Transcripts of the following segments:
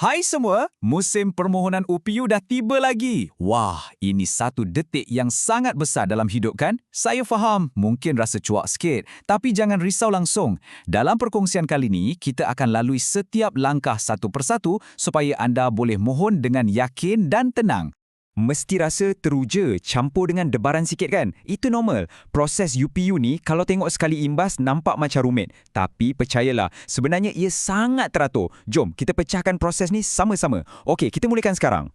Hai semua, musim permohonan UPU dah tiba lagi. Wah, ini satu detik yang sangat besar dalam hidup kan? Saya faham, mungkin rasa cuak sikit. Tapi jangan risau langsung. Dalam perkongsian kali ini, kita akan lalui setiap langkah satu persatu supaya anda boleh mohon dengan yakin dan tenang. Mesti rasa teruja, campur dengan debaran sikit kan? Itu normal. Proses UPU ni kalau tengok sekali imbas nampak macam rumit. Tapi percayalah, sebenarnya ia sangat teratur. Jom, kita pecahkan proses ni sama-sama. Okey, kita mulakan sekarang.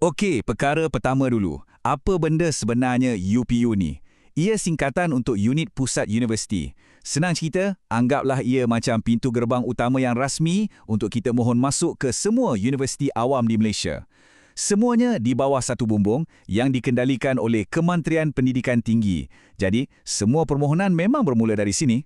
Okey, perkara pertama dulu. Apa benda sebenarnya UPU ni? Ia singkatan untuk Unit Pusat Universiti. Senang cerita, anggaplah ia macam pintu gerbang utama yang rasmi untuk kita mohon masuk ke semua universiti awam di Malaysia. Semuanya di bawah satu bumbung yang dikendalikan oleh Kementerian Pendidikan Tinggi. Jadi, semua permohonan memang bermula dari sini.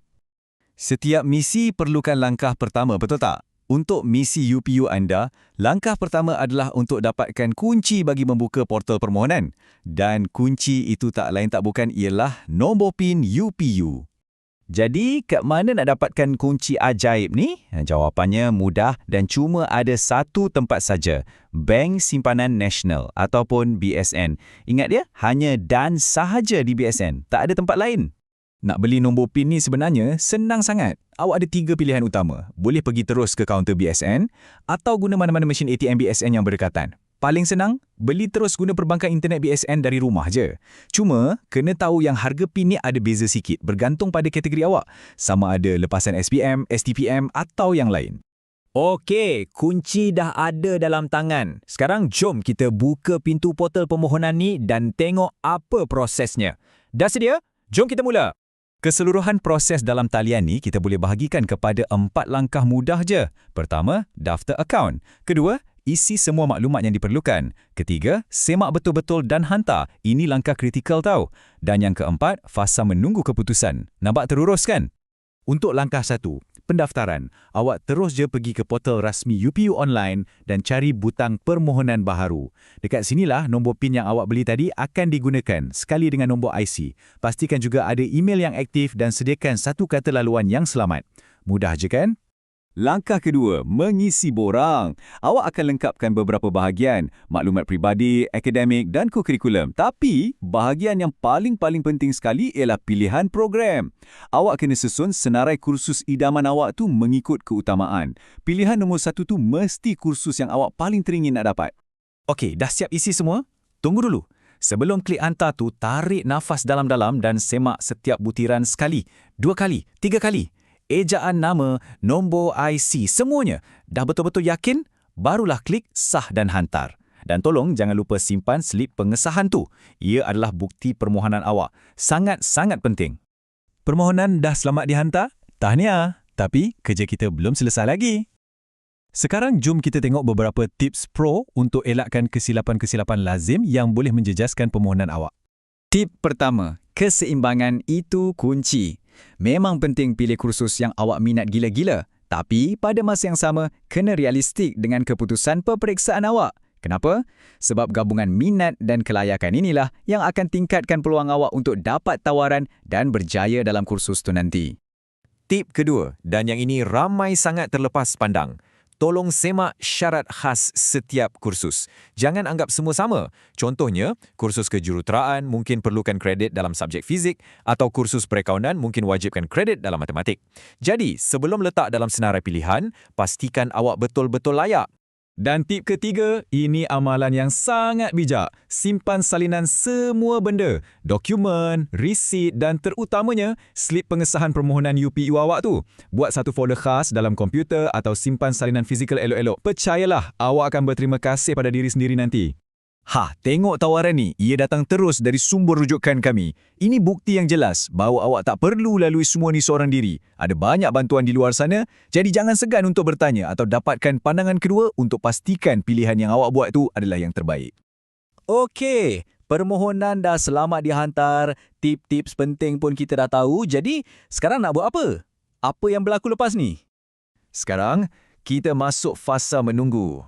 Setiap misi perlukan langkah pertama, betul tak? Untuk misi UPU anda, langkah pertama adalah untuk dapatkan kunci bagi membuka portal permohonan. Dan kunci itu tak lain tak bukan ialah nombor PIN UPU. Jadi, kat mana nak dapatkan kunci ajaib ni? Jawapannya mudah dan cuma ada satu tempat saja, Bank Simpanan Nasional ataupun BSN. Ingat dia, hanya dan sahaja di BSN, tak ada tempat lain. Nak beli nombor PIN ni sebenarnya senang sangat. Awak ada 3 pilihan utama. Boleh pergi terus ke kaunter BSN atau guna mana-mana mesin ATM BSN yang berdekatan. Paling senang, beli terus guna perbankan internet BSN dari rumah je. Cuma, kena tahu yang harga PIN ni ada beza sikit bergantung pada kategori awak. Sama ada lepasan SPM, STPM atau yang lain. Okey, kunci dah ada dalam tangan. Sekarang jom kita buka pintu portal permohonan ni dan tengok apa prosesnya. Dah sedia? Jom kita mula. Keseluruhan proses dalam talian ni kita boleh bahagikan kepada 4 langkah mudah je. Pertama, daftar akaun. Kedua, isi semua maklumat yang diperlukan. Ketiga, semak betul-betul dan hantar. Ini langkah kritikal tau. Dan yang keempat, fasa menunggu keputusan. Nampak terurus kan? Untuk langkah 1, pendaftaran. Awak terus je pergi ke portal rasmi UPU online dan cari butang permohonan baharu. Dekat sinilah nombor PIN yang awak beli tadi akan digunakan sekali dengan nombor IC. Pastikan juga ada email yang aktif dan sediakan satu kata laluan yang selamat. Mudah je kan? Langkah kedua, mengisi borang. Awak akan lengkapkan beberapa bahagian, maklumat peribadi, akademik dan kokurikulum. Tapi, bahagian yang paling penting sekali ialah pilihan program. Awak kena susun senarai kursus idaman awak tu mengikut keutamaan. Pilihan nombor 1 tu mesti kursus yang awak paling teringin nak dapat. Okey, dah siap isi semua? Tunggu dulu. Sebelum klik hantar tu, tarik nafas dalam-dalam dan semak setiap butiran sekali, 2 kali, 3 kali. Ejaan nama, nombor IC, semuanya. Dah betul-betul yakin? Barulah klik sah dan hantar. Dan tolong jangan lupa simpan slip pengesahan tu. Ia adalah bukti permohonan awak. Sangat-sangat penting. Permohonan dah selamat dihantar? Tahniah. Tapi kerja kita belum selesai lagi. Sekarang jom kita tengok beberapa tips pro untuk elakkan kesilapan-kesilapan lazim yang boleh menjejaskan permohonan awak. Tip pertama, keseimbangan itu kunci. Memang penting pilih kursus yang awak minat gila-gila, tapi pada masa yang sama, kena realistik dengan keputusan peperiksaan awak. Kenapa? Sebab gabungan minat dan kelayakan inilah yang akan tingkatkan peluang awak untuk dapat tawaran dan berjaya dalam kursus tu nanti. Tip kedua, dan yang ini ramai sangat terlepas pandang. Tolong semak syarat khas setiap kursus. Jangan anggap semua sama. Contohnya, kursus kejuruteraan mungkin perlukan kredit dalam subjek fizik atau kursus perakaunan mungkin wajibkan kredit dalam matematik. Jadi, sebelum letak dalam senarai pilihan, pastikan awak betul-betul layak. Dan tip ketiga, ini amalan yang sangat bijak. Simpan salinan semua benda, dokumen, resit dan terutamanya slip pengesahan permohonan UPU awak tu. Buat satu folder khas dalam komputer atau simpan salinan fizikal elok-elok. Percayalah, awak akan berterima kasih pada diri sendiri nanti. Tengok tawaran ni. Ia datang terus dari sumber rujukan kami. Ini bukti yang jelas bahawa awak tak perlu lalui semua ni seorang diri. Ada banyak bantuan di luar sana, jadi jangan segan untuk bertanya atau dapatkan pandangan kedua untuk pastikan pilihan yang awak buat tu adalah yang terbaik. Okey, permohonan dah selamat dihantar, tip-tips penting pun kita dah tahu, jadi sekarang nak buat apa? Apa yang berlaku lepas ni? Sekarang, kita masuk fasa menunggu.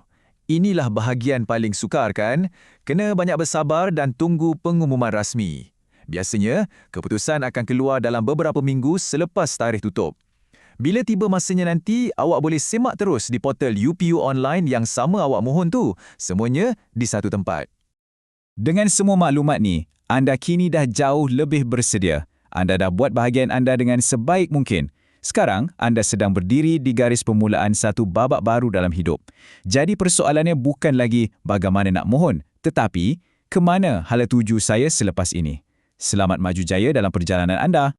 Inilah bahagian paling sukar kan? Kena banyak bersabar dan tunggu pengumuman rasmi. Biasanya, keputusan akan keluar dalam beberapa minggu selepas tarikh tutup. Bila tiba masanya nanti, awak boleh semak terus di portal UPU Online yang sama awak mohon tu. Semuanya di satu tempat. Dengan semua maklumat ni, anda kini dah jauh lebih bersedia. Anda dah buat bahagian anda dengan sebaik mungkin. Sekarang, anda sedang berdiri di garis permulaan satu babak baru dalam hidup. Jadi persoalannya bukan lagi bagaimana nak mohon, tetapi ke mana hala tuju saya selepas ini. Selamat maju jaya dalam perjalanan anda.